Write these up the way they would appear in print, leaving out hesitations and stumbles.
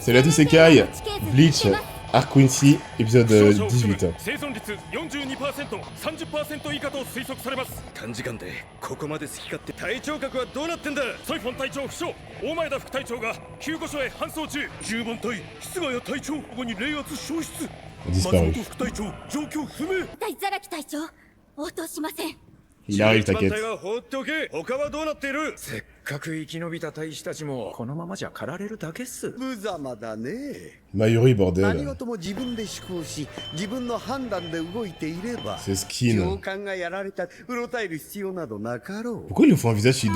Salut à tous, c'est Kai, Bleach, Arc Quincy, épisode 18. 生存率 42%、30% 以下と推測されます。短時間でここまで好き勝手。隊長格はどうなってんだ。ソイフォン隊長負傷、大前田副隊長が救護所へ搬送中。10番隊室ヶ谷隊長ここに冷圧消失。松本副隊長状況不明。ザラキ隊長応答しません。Il arrive, t'inquiète. 隊は放っておけ。他はどうなっている。せっかく生き延びた隊士たちもこのままじゃ狩られるだけっす。無様だね。Mayuri, 何 bordel. 事も自分で思考し、自分の判断で動いていれば、 C'est skin. 上官がやられたうろたえる必要などなかろう。 Pourquoi ils lui font un visage si doux?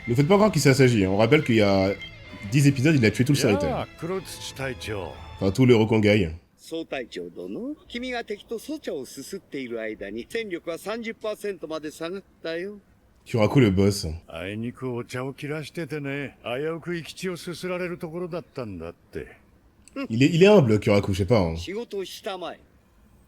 Ne faites pas croire qu'il s'agit. On rappelle qu'il y a 10 épisodes, il a tué tout le Seritan. Enfin, tout le Rokongai. 総隊長殿、君が敵とソチャをすすっている間に戦力は 30% まで下がったよ。 Kyoraku le boss. あいにくお茶を切らしててね、危うく生き血をすすられるところだったんだって。Il est humble, Kyoraku, je sais pas. Hein. 仕事をしたまえ。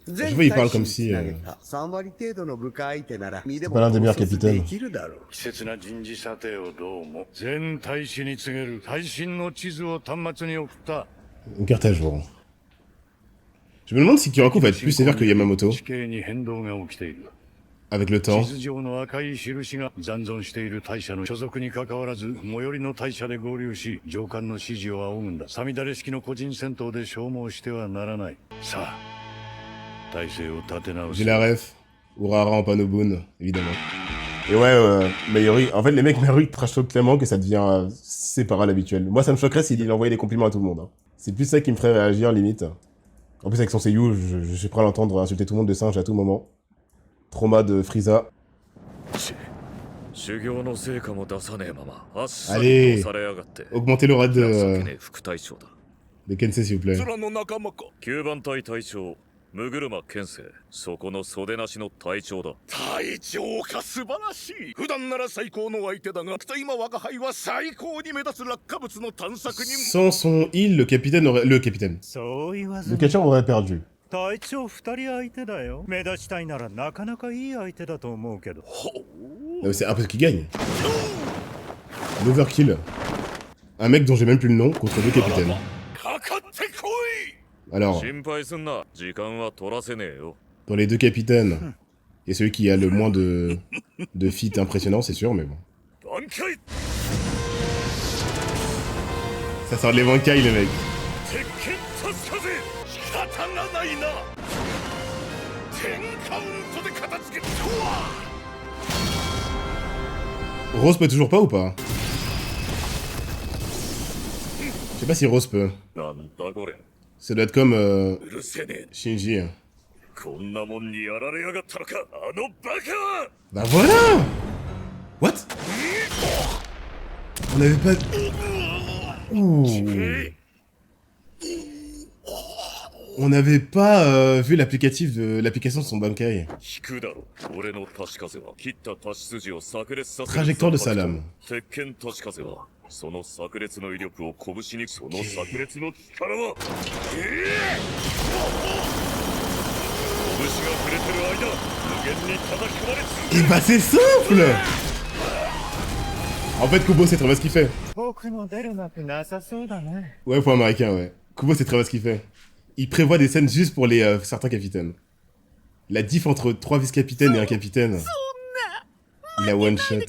Je vois, il parle comme si... 3割程度の部下相手なら、見で C'est pas l'un des meilleurs capitaines. できるだろう。季節な人事査定をどうも全大使に告げる最新の地図を端末に送った。 Une carte à jour. Je me demande si Kyoraku va être plus sévère que Yamamoto. 地形に変動が起きている。 Avec le 地 temps. 図上の赤い印が残存している大社の所属に関わらず最寄りの大社で合流し上官の指示を仰ぐんだ。さみだれ式の個人戦闘で消耗してはならない。さあ体制を立て直す。 J'ai la ref. Urara en Panobun, évidemment. Et ouais, Mayuri... En fait, les mecs Mayuri trashent tellement que ça devient séparat l'habituel. Moi, ça me choquerait s'il envoyait des compliments à tout le monde. Hein. C'est plus ça qui me ferait réagir, limite. En plus, avec son seiyuu, je suis prêt à l'entendre insulter tout le monde de singe à tout moment. Trauma de Frieza. Allez, augmentez le rate de Kensei, s'il vous plaît. 9番隊隊長六車健生、そこの袖なしの隊長だ。隊長か素晴らしい。普段なら最高の相手だが、今我が輩は最高に目立つ落下物の探索に。 Sans son heal, le capitaine aurait... Le capitaine. Le catcheur aurait perdu. 隊長2人相手だよ。目立ちたいならなかなかいい相手だと思うけど。Non, mais c'est un peu ce qu'il gagne. L'overkill. Un mec dont j'ai même plus le nom contre deux capitaines. Alors, 心配すんな、時間は取らせねえよ。 dans les deux capitaines, il y a celui qui a le moins de feats impressionnants, c'est sûr, mais bon. Ça sort de les Bankai, les mecs. Rose peut toujours pas ou pas? Je sais pas si Rose peut. なんだこれ。 Ça doit être comme うるせねえ。 Shinji. こんなもんにやられやがったのか、あのバカは。 Bah voilà! What? On n'avait pas... Ouh. On n'avait pas vu l'application de son Bankai. 引くだろ。俺の足し風は切った足し筋を炸裂させる。 Trajectoire de sa lame. 鉄拳足し風はその炸裂の威力を拳に、その炸裂の力は。拳が触れてる間、無限に叩き込まれ続ける。 Et bah c'est simple! En fait, Kubo c'est très bien ce qu'il fait. 僕の出る幕なさそうだね。 Ouais, pour américain, ouais. Kubo c'est très bien ce qu'il fait. Il prévoit des scènes juste pour les certains capitaines. La diff entre 3 vice-capitaines et un capitaine. Il a one shot.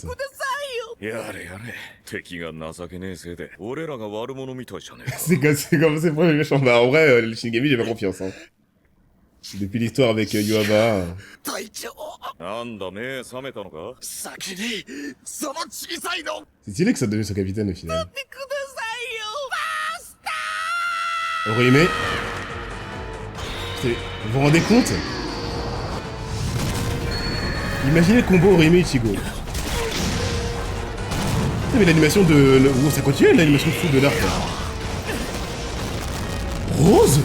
やれやれ、敵が情けねえせいで俺らが悪者みたいじゃねえか。 C'est comme c'est pour les méchants. Bah en vrai, le Shinigami j'ai pas confiance. Hein. Depuis l'histoire avec Yuaba. 隊長、なんだ目覚めたのか。先にその小さいの C'est stylé que ça devienne son capitaine au final. くださいよ。バスタ Orihime. Putain, vous vous rendez compte? Imaginez le combo Orihime Ichigo. Putain, mais l'animation de... Oh, ça continue l'animation de fou de l'arc. Rose? ー。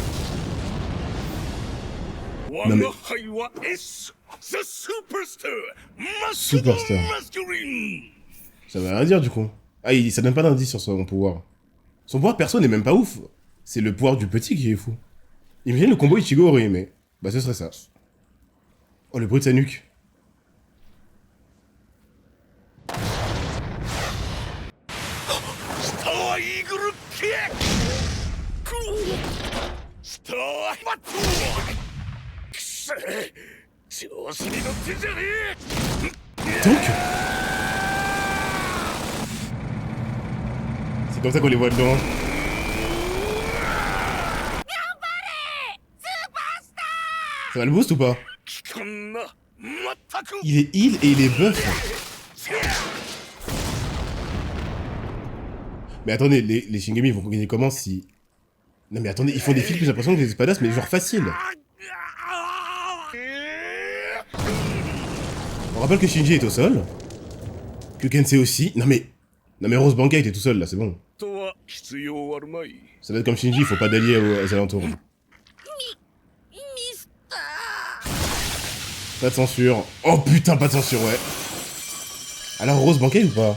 我が輩は S The Superstar Superstar. Masculine. Ça veut rien dire du coup. Ah, ça donne pas d'indice sur son pouvoir. Son pouvoir perso n'est même pas ouf. C'est le pouvoir du petit qui est fou. Imagine le combo Ichigo Orihime. Bah ce serait ça. Oh le bruit de sa nuque. スターバットくせえ調子に乗ってんじゃねえ Donc... C'est comme ça qu'on les voit dedans. Ça va le boost ou pas? 聞かんなまったく Il est heal et il est buff. Mais attendez, les Shingami vont gagner comment si... Non mais attendez, ils font des fils plus impressionnants que les espadas, mais genre facile. On rappelle que Shinji est au sol. Que Kensei aussi. Non mais Rose Bankai était tout seul là, c'est bon. とは必要あるまい Ça doit être comme Shinji, il faut pas d'alliés aux alentours. Pas de censure. Oh putain, pas de censure, ouais. Alors Rose Bankai ou pas?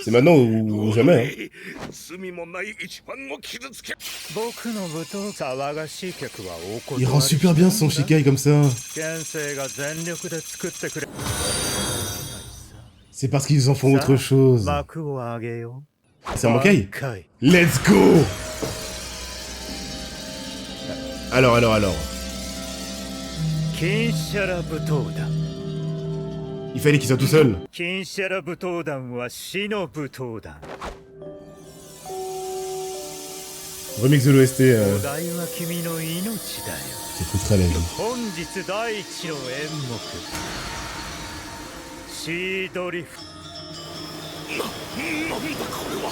C'est maintenant ou jamais, hein. 罪もない一番を傷つけ僕の舞踏騒がしい客はお断り Il rend super bien son Shikai comme ça. 先生が全力で作ってくれ C'est parce qu'ils en font autre chose. 幕を上げよ C'est un Bankai? 回 Let's go! Alors. 金シャラ舞踏団 Il fallait qu'il soit tout seul. 金シャラ舞踏団は死の舞踏団 Remix de l'OST, お題は君の命だよ t'écouteras la vie. 本日第一の演目シードリフなんだこれは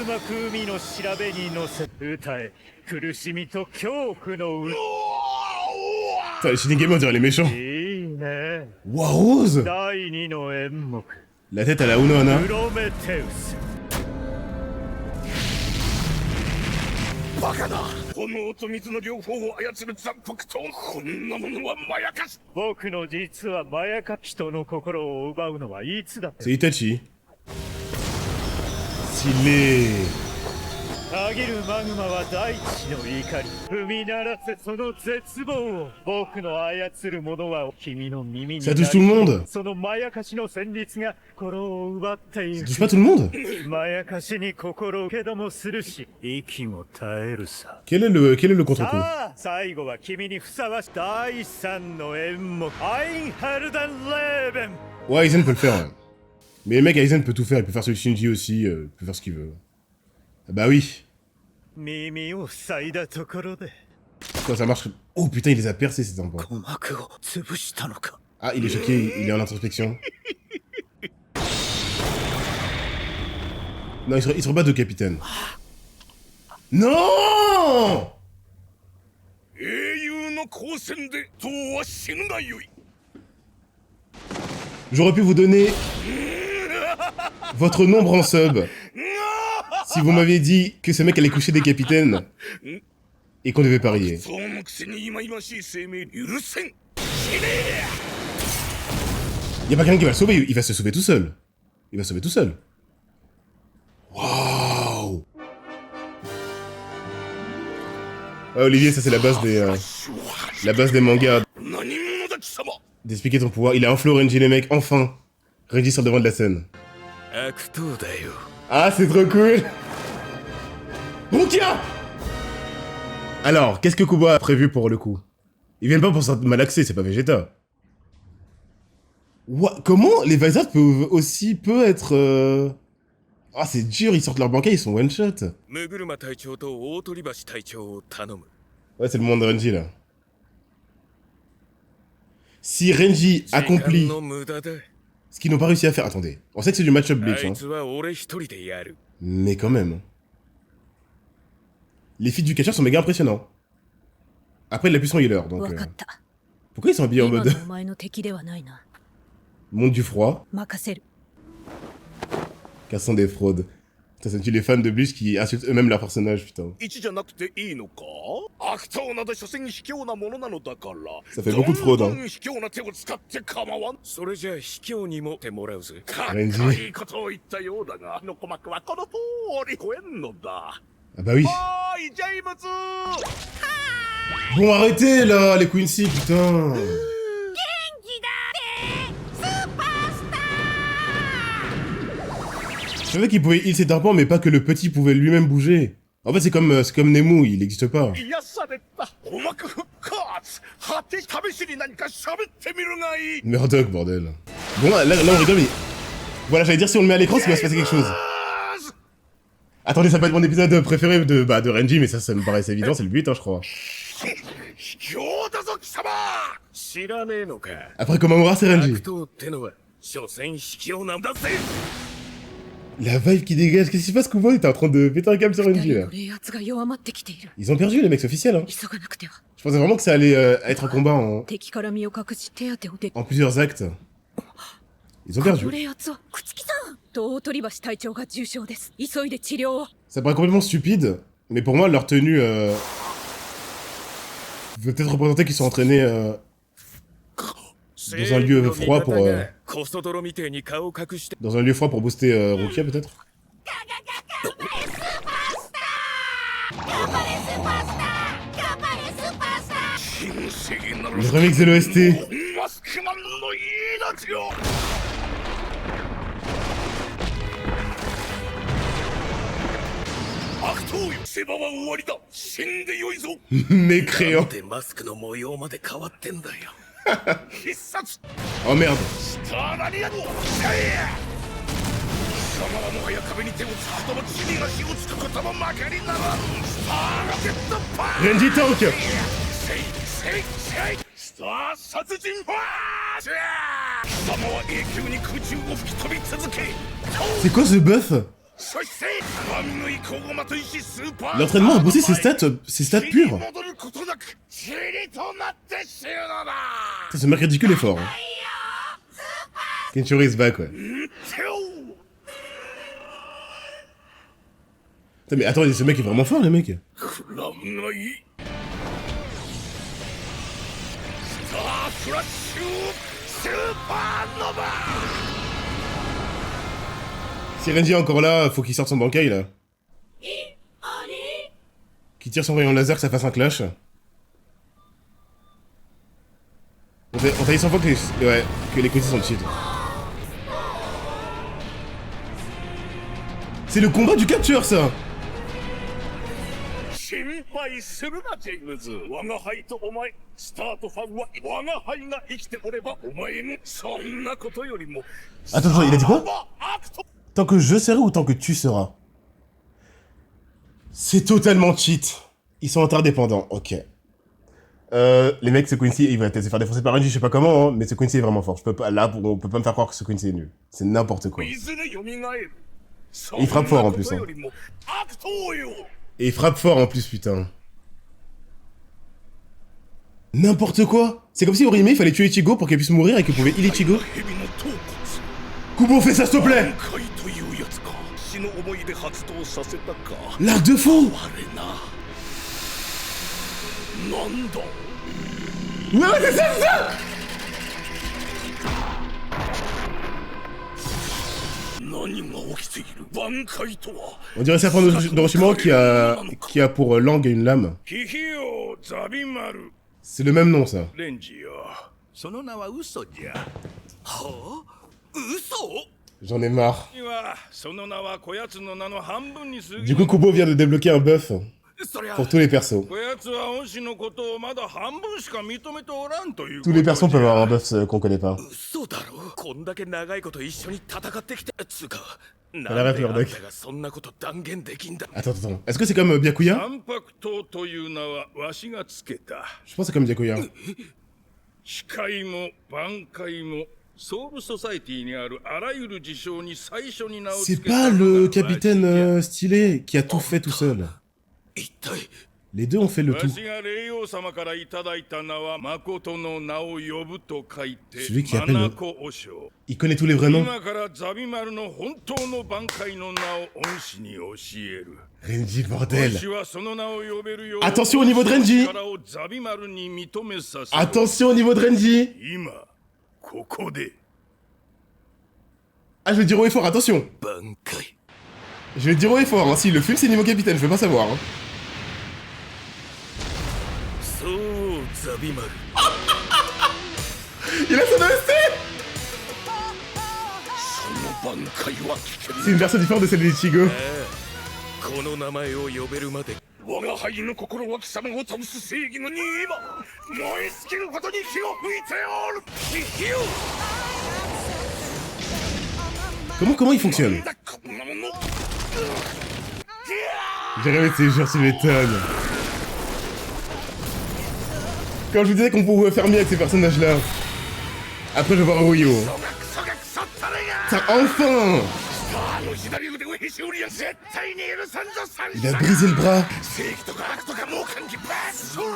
渦巻く海の調べに乗せ歌え苦しみと恐怖の歌 Putain, les Shinigami on dirait les méchants. いいね Wow, Rose! 第二の演目 La tête à la Unohana. プロメテウスバカだ炎と水の両方を操る残白刀こんなものはまやかし僕の実はまやか人の心を奪うのはいつだっ C'est て Itachi. Stylé. たぎるマグマは大地の怒り踏み鳴らせその絶望を僕の操る者は君の耳に Ça touche tout le monde. そのまやかしの旋律が心を奪ってい Ça く touche pas tout le monde? まやかしに心をけどもするし息も絶えるさ Quel est le contre-coup? さあ最後は君にふさわしい第三の演目アインハルダンレーベン Ouais, Aizen peut le faire, ouais. Mais le mec, Aizen peut tout faire. Il peut faire celui de Shinji aussi. Il peut faire ce qu'il veut. Ah bah oui. 耳を塞いだところで Quoi, ça marche. Oh putain, il les a percés, ces enfants. 鼓膜を潰したのか Ah, il est choqué. Il est en introspection. Non, il se rebat de capitaine. Non! 英雄の光線で党は死ぬがよい J'aurais pu vous donner votre nombre en sub si vous m'aviez dit que ce mec allait coucher des capitaines et qu'on devait parier. そのくせに忌々しい生命許せん Y a pas quelqu'un qui va le sauver, il va se sauver tout seul. Il va se sauver tout seul. Waouh! Ah, Olivier, ça c'est la base des mangas. 何者だ貴様 D'expliquer ton pouvoir. Il a influé Renji les mecs, enfin. Renji sur le devant de la scène. 悪党だよ Ah, c'est trop cool! Rukia! Alors, qu'est-ce que Kuba a prévu pour le coup? Ils viennent pas pour s'en malaxer, c'est pas Vegeta. Comment les Vizards peuvent aussi peu être... Ah, c'est dur, ils sortent leur banquet, ils sont one-shot. 六車隊長と大鳥橋隊長を頼む Ouais, c'est le monde de Renji, là. Si Renji 時間 accomplit の無駄だ ce qu'ils n'ont pas réussi à faire... Attendez, on sait que c'est du match-up あ Bleach, hein. いつは俺一人でやる Mais quand même. Les feats du catcher sont méga impressionnants. Après, il a plus son healer, donc... わかった Pourquoi ils sont habillés en 今 mode のお前の敵ではないな monde du froid? 任せる Car ce sont des fraudes. Ça, c'est les fans de Bleach qui insultent eux-mêmes leurs personnages, putain. 一じゃなくていいのか悪党など所詮卑怯なものなのだから Ça fait beaucoup de fraude, どん hein. どん卑怯な手を使って構わんそれじゃあ卑怯にもてもらうぜかっこいいことを言ったようだがの鼓膜はこの通り超えんのだ Ah bah oui. おーいジェイムズ Bon, arrêtez, là, les Quincy, putain. スーパースター Je savais qu'il pouvait heal ses tarpans, mais pas que le petit pouvait lui-même bouger. En fait, c'est comme Nemu, il n'existe pas. 癒されたお幕復活果て試しに何か喋ってみるがいい Murdoch, bordel. Bon, là on rigole, mais... Voilà, j'allais dire, si on le met à l'écran, c'est qu'il va se passer quelque chose. Attendez, ça peut être mon épisode préféré de Renji, mais ça me paraissait évident, c'est le but, hein, je crois. 卑怯だぞ貴様知らねえのか Après Komamura, c'est Renji. 悪党ってのは所詮卑怯なんだぜ La vibe qui dégage, qu'est-ce qui se passe, Kubo? Il était en train de péter un câble sur Renji, là. 冷圧が弱まってきている Ils ont perdu, les mecs, c'est officiel, hein. 急がなくては Je pensais vraiment que ça allait être un combat en 敵から身を隠し手当てをでき plusieurs actes. Ils ont この perdu. 冷圧は朽木さん東鳥橋隊長が重傷です急いで治療を Ça paraît complètement stupide, mais pour moi, leur tenue veut peut-être représenter qu'ils sont entraînés dans un lieu froid pour... コストドロみてえに顔を隠して dans un lieu froid pour booster Rukia, peut-être. Le remix de l'OST. マスクマンの命を 悪党よ世話は終わりだ死んでよいぞ Mécréant. でマスクの模様まで変わってんだよ 必殺 Oh merde. スターラリアンシャイヤ貴様はもはや壁に手をつくことも地に足をつくことも負けにならんスターロケットパー Renji Tank. セイセイセイスター殺人ファーシャー貴様は永久に空中を吹き飛び続け C'est quoi ce buff? そして神の意向をまといしスーパー L'entraînement a boosté ses stats pures. 戻ることなく塵となって死ぬのだ Ça, ce mec ridicule est fort. Hein. Kenshiro is back, ouais. Putain, mais attends, ce mec est vraiment fort, les mecs. くらないスターフラッシュスーパーノヴァ Si Renji est encore là, faut qu'il sorte son Bankai, là. Qu'il tire son rayon laser, que ça fasse un clash. On t'a dit 100 fois que les côtés sont cheat. C'est le combat du capture, ça. 心配するなジェームズ我が輩とお前スタートファンは我が輩が生きておればお前もそんなことよりも Attends, il a dit quoi? 悪党 Tant que je serai ou tant que tu seras? C'est totalement cheat. Ils sont interdépendants, ok. Les mecs, ce Quincy, il va peut-être se faire défoncer par Renji, je sais pas comment, hein, mais ce Quincy est vraiment fort. Je peux pas, là, on peut pas me faire croire que ce Quincy est nul. C'est n'importe quoi. いずれ蘇る Il frappe fort en plus, hein. そんなことよりも悪党よ Et il frappe fort en plus, putain. N'importe quoi. C'est comme si Orihime, il fallait tuer Ichigo pour qu'elle puisse mourir et qu'il pouvait heal Ichigo. 蛇の頭骨 Kubo, fais ça s'il te plaît. 怪というやつか死の思いで発動させたか L'arc de fond. あれななんだ Non, c'est ça. 何が起きている挽回とは On dirait Serpent d'Orochimaru qui a pour langue une lame. ヒヒヨザビマル C'est le même nom, ça. レンジよその名は嘘じゃはあ嘘 J'en ai marre. にはその名はこやつの名の半分に過ぎ Du coup, Kubo vient de débloquer un buff そりゃ pour tous les persos. こやつは恩師のことをまだ半分しか認めておらんという Tous les persos peuvent avoir un buff qu'on connaît pas. 嘘だろこんだけ長いこと一緒に戦ってきたつうかな la んであん ref, たがそんなこと断言できんだ Attends. Est-ce que c'est comme Byakuya? 淡白刀という名はわしがつけた Je pense que c'est comme Byakuya. 機械も挽回もソウルソサイティにあるあらゆる事象に最初に名を C'est 付けた pas の le が capitaine stylé qui a tout fait tout seul. 一体 Les deux ont fait le わ tout. しが霊王様からいただいた名は誠の名を呼ぶと書いて Celui qui マ appelle ナ le... コ和尚 Il connaît tous les vrais noms. 今からザビマルの本当の挽回の名を恩師に教える Renji, わ bordel. しはその名を呼べるよう Attention au niveau de Renji. 力をザビマルに認めさせる Attention au niveau de Renji. 今ここで Ah, je vais dire haut et fort, attention. 挽回 Je vais dire haut et fort, hein. S'il le fume, c'est niveau capitaine, je veux pas savoir. Hein. そうザビマル Il a son OST. その挽回は危険 C'est une version différente de celle d'Ichigo. この名前を呼べるまで我が輩の心は貴様を倒す正義のに今燃え尽きるほどに火を吹いておる火を Comment il fonctionne? だこんなもの J'ai rêvé de ces jours, tu m'étonnes. Quand je vous disais qu'on pouvait faire mieux avec ces personnages-là. Après, je vais voir Rio. クソがクソが腐ったれが Ça, enfin! あの左腕をへし折りや絶対に許さんぞ三 Il a 者 brisé le bras. 正義とか悪とかもう感じバッソロ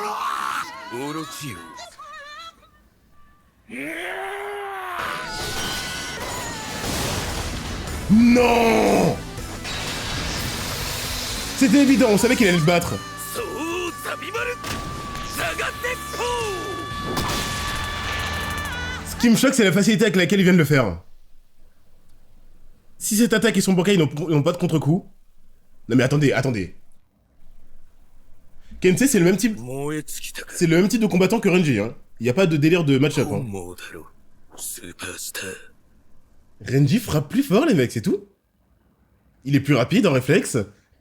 オロチよ Non! C'était évident, on savait qu'il allait le battre. そうザビマル下がってこう Ce qui me choque, c'est la facilité avec laquelle il vient de le faire. Si cette attaque et son bankai n'ont pas de contre-coup... Non mais attendez. Kensei, c'est le même type... 燃え尽きたか C'est le même type de combattant que Renji, hein. Il y a pas de délire de match-up, 本 hein. 望だろスーパースター Renji frappe plus fort, les mecs, c'est tout. Il est plus rapide en réflexe.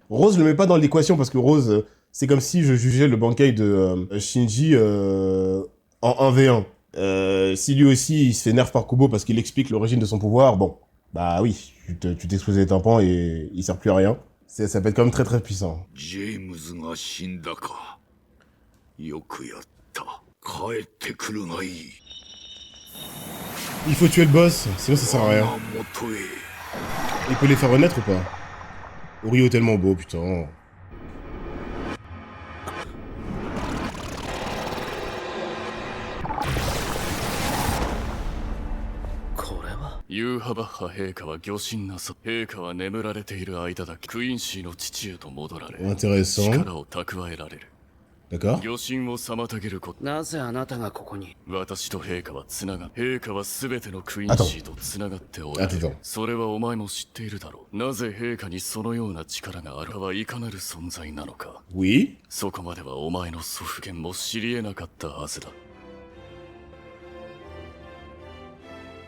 Rose, je le mets pas dans l'équation parce que Rose, c'est comme si je jugeais le bankai de Shinji en 1v1. Si lui aussi, il se fait nerf par Kubo parce qu'il explique l'origine de son pouvoir, bon, bah oui, tu t'exploses les tympans et il sert plus à rien. Ça peut être quand même très très puissant. ジェームズが死んだかよくやった帰ってくるがいい Il faut tuer le boss, sinon ça sert à rien. 元へ Il peut les faire renaître ou pas? Rio est tellement beau, putain. « ユーハバッハ陛下は御神なさ陛下は眠られている間だけクインシーの父へと戻られ Intéressant. 力を蓄えられる D'accord. 御神を妨げることなぜあなたがここに私と陛下はつなが陛下は全てのクインシーとつながっておられ Attends. るそれはお前も知っているだろうなぜ陛下にそのような力があるかはいかなる存在なのか Oui. そこまではお前の祖父権も知り得なかったはずだ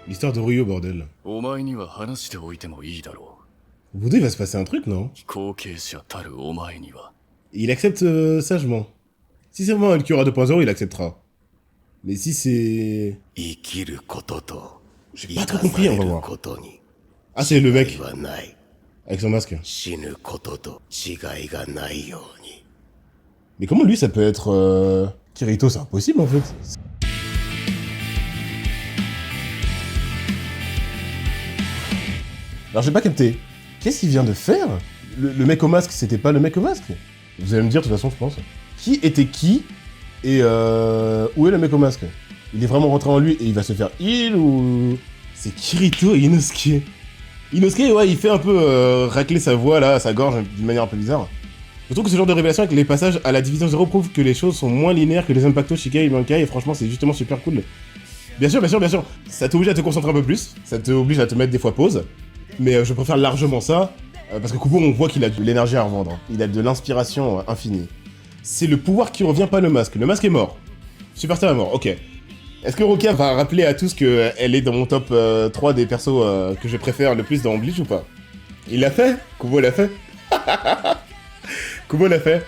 L'histoire de Rio, bordel. お前には話しておいてもいいだろ Au bout d'eux, il va se passer un truc, non? う後継者たるお前には Il accepte sagement. Si c'est vraiment un Cura 2.0, il acceptera. Mais si c'est... 生きることと J'ai pas trop compris, on va る voir. ことに Ah, c'est le mec, はない avec son masque. 死ぬことと違いがないように Mais comment lui, ça peut être... Kirito, c'est impossible, en fait. Alors, j'ai pas capté. Qu'est-ce qu'il vient de faire? Le mec au masque, c'était pas le mec au masque? Vous allez me dire, de toute façon, je pense. Qui était qui? Et où est le mec au masque? Il est vraiment rentré en lui et il va se faire heal ou... C'est Kirito et Inosuke. Inosuke, ouais, il fait un peu racler sa voix, là, sa gorge, d'une manière un peu bizarre. Je trouve que ce genre de révélation avec les passages à la Division 0 prouve que les choses sont moins linéaires que les Impacto, Shikai et Bankai, et franchement, c'est justement super cool. Bien sûr, ça t'oblige à te concentrer un peu plus, ça t'oblige à te mettre des fois pause, mais je préfère largement ça, parce que Kubo, on voit qu'il a de l'énergie à revendre, il a de l'inspiration infinie. C'est le pouvoir qui revient, pas le masque est mort. Superstar est mort, ok. Est-ce que Rukia va rappeler à tous qu'elle est dans mon top 3 des persos que je préfère le plus dans Bleach ou pas? Il l'a fait? Kubo l'a fait? Kubo l'a fait.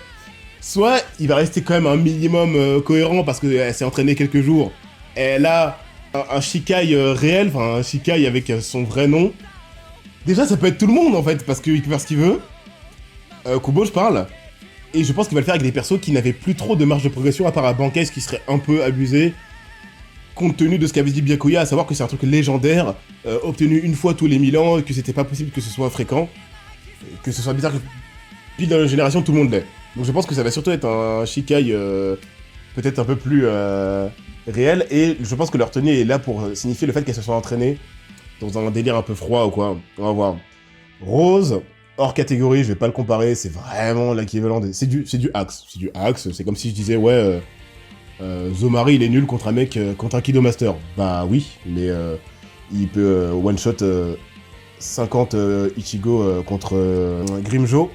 Soit il va rester quand même un minimum cohérent parce qu'elle s'est entraînée quelques jours. Elle a un Shikai réel, enfin un Shikai avec son vrai nom. Déjà ça peut être tout le monde en fait parce qu'il peut faire ce qu'il veut. Kubo je parle. Et je pense qu'il va le faire avec des persos qui n'avaient plus trop de marge de progression à part à Bankai, ce qui serait un peu abusé. Compte tenu de ce qu'avait dit Byakuya, à savoir que c'est un truc légendaire, obtenu une fois tous les 1000 ans, et que c'était pas possible que ce soit fréquent. Que ce soit bizarre que... Puis dans la génération, tout le monde l'est. Donc je pense que ça va surtout être un Shikai peut-être un peu plus réel, et je pense que leur tenue est là pour signifier le fait qu'elle se soit entraînée dans un délire un peu froid ou quoi. On va voir. Rose, hors catégorie, je vais pas le comparer, c'est vraiment l'équivalent des... C'est du Axe. C'est du Axe, c'est comme si je disais, ouais, Zomari il est nul contre un mec, contre un Kido Master. Bah oui, mais il peut one-shot 50 Ichigo contre Grimjo.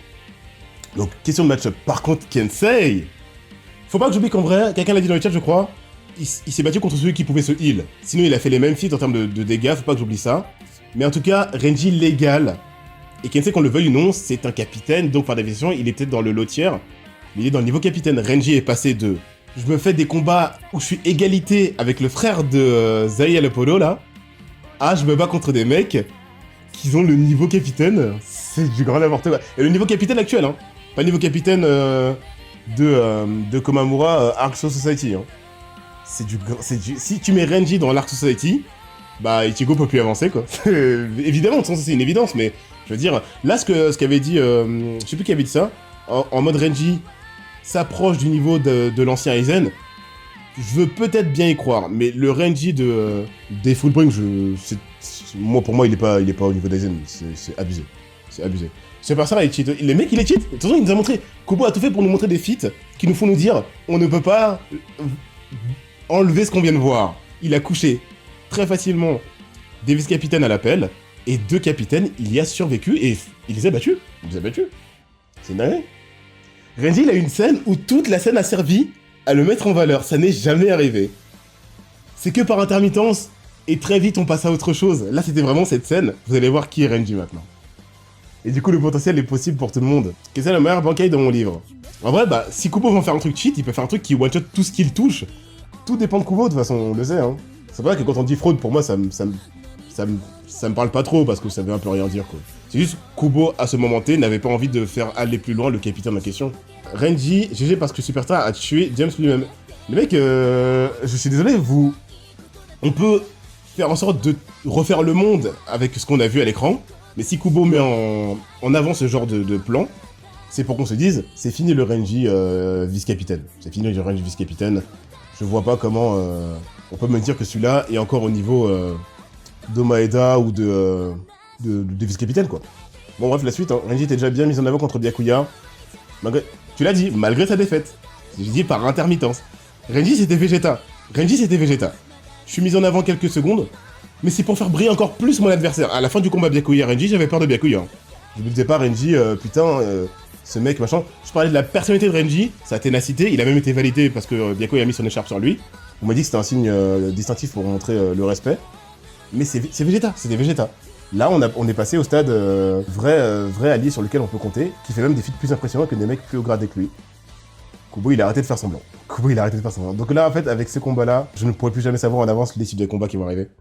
Donc, question de match-up. Par contre, Kensei, faut pas que j'oublie qu'en vrai, quelqu'un l'a dit dans le chat, je crois, il s'est battu contre celui qui pouvait se heal. Sinon, il a fait les mêmes feats en termes de dégâts, faut pas que j'oublie ça. Mais en tout cas, Renji légal. Et Kensei, qu'on le veuille ou non, c'est un capitaine, donc par définition, il est peut-être dans le lot tiers. Mais il est dans le niveau capitaine. Renji est passé de... Je me fais des combats où je suis égalité avec le frère de Zai Apollo, là. Ah, je me bats contre des mecs qui ont le niveau capitaine. C'est du grand n'importe quoi. Et le niveau capitaine actuel, hein. Pas le niveau capitaine de Komamura Arc Society, hein. Si tu mets Renji dans l'Arc Society, bah Ichigo peut plus avancer, quoi. Évidemment, de toute façon, c'est une évidence, mais je veux dire, là, ce qu'avait dit, je sais plus qui avait dit ça, en mode Renji s'approche du niveau de l'ancien Aizen, je veux peut-être bien y croire, mais le Renji des Fullbring, pour moi, il est pas au niveau d'Aizen, c'est abusé. C'est abusé. C'est pas ça, il cheat. Les mecs, il est cheat. De toute façon, il nous a montré. Kubo a tout fait pour nous montrer des feats qui nous font nous dire on ne peut pas enlever ce qu'on vient de voir. Il a couché très facilement des vice-capitaines à l'appel, et 2 capitaines, il y a survécu, et il les a battus. Il les a battus. C'est une dinguerie. Renji, il a une scène où toute la scène a servi à le mettre en valeur. Ça n'est jamais arrivé. C'est que par intermittence, et très vite, on passe à autre chose. Là, c'était vraiment cette scène. Vous allez voir qui est Renji maintenant. Et du coup, le potentiel est possible pour tout le monde. Que c'est la meilleure bancaille dans mon livre. En vrai, bah, si Kubo veut faire un truc cheat, il peut faire un truc qui one-shot tout ce qu'il touche. Tout dépend de Kubo, de toute façon, on le sait, hein. C'est vrai que quand on dit fraude, pour moi, ça me parle pas trop, parce que ça veut un peu rien dire, quoi. C'est juste, Kubo, à ce moment T, n'avait pas envie de faire aller plus loin le capitaine en question. Renji, GG parce que Superstar a tué James lui-même. Les mecs, je suis désolé, on peut faire en sorte de refaire le monde avec ce qu'on a vu à l'écran, mais si Kubo met en avant ce genre de plan, c'est pour qu'on se dise, c'est fini le Renji vice-capitaine. C'est fini le Renji vice-capitaine. Je vois pas comment on peut me dire que celui-là est encore au niveau d'Omaeda ou de vice-capitaine, quoi. Bon, bref, la suite, hein. Renji était déjà bien mis en avant contre Byakuya. Tu l'as dit, malgré sa défaite. J'ai dit par intermittence. Renji, c'était Vegeta. Je suis mis en avant quelques secondes, mais c'est pour faire briller encore plus mon adversaire. À la fin du combat Byakuya-Renji, j'avais peur de Byakuya. Je me disais pas, Renji, putain, ce mec, machin. Je parlais de la personnalité de Renji, sa ténacité, il a même été validé parce que Byakuya a mis son écharpe sur lui. On m'a dit que c'était un signe distinctif pour montrer le respect. Mais c'est Vegeta, c'était Vegeta. Là, on est passé au stade vrai allié sur lequel on peut compter, qui fait même des feats plus impressionnants que des mecs plus haut gradés que lui. Kubo, il a arrêté de faire semblant. Donc là, en fait, avec ce combat-là, je ne pourrais plus jamais savoir en avance les types de combats qui vont arriver.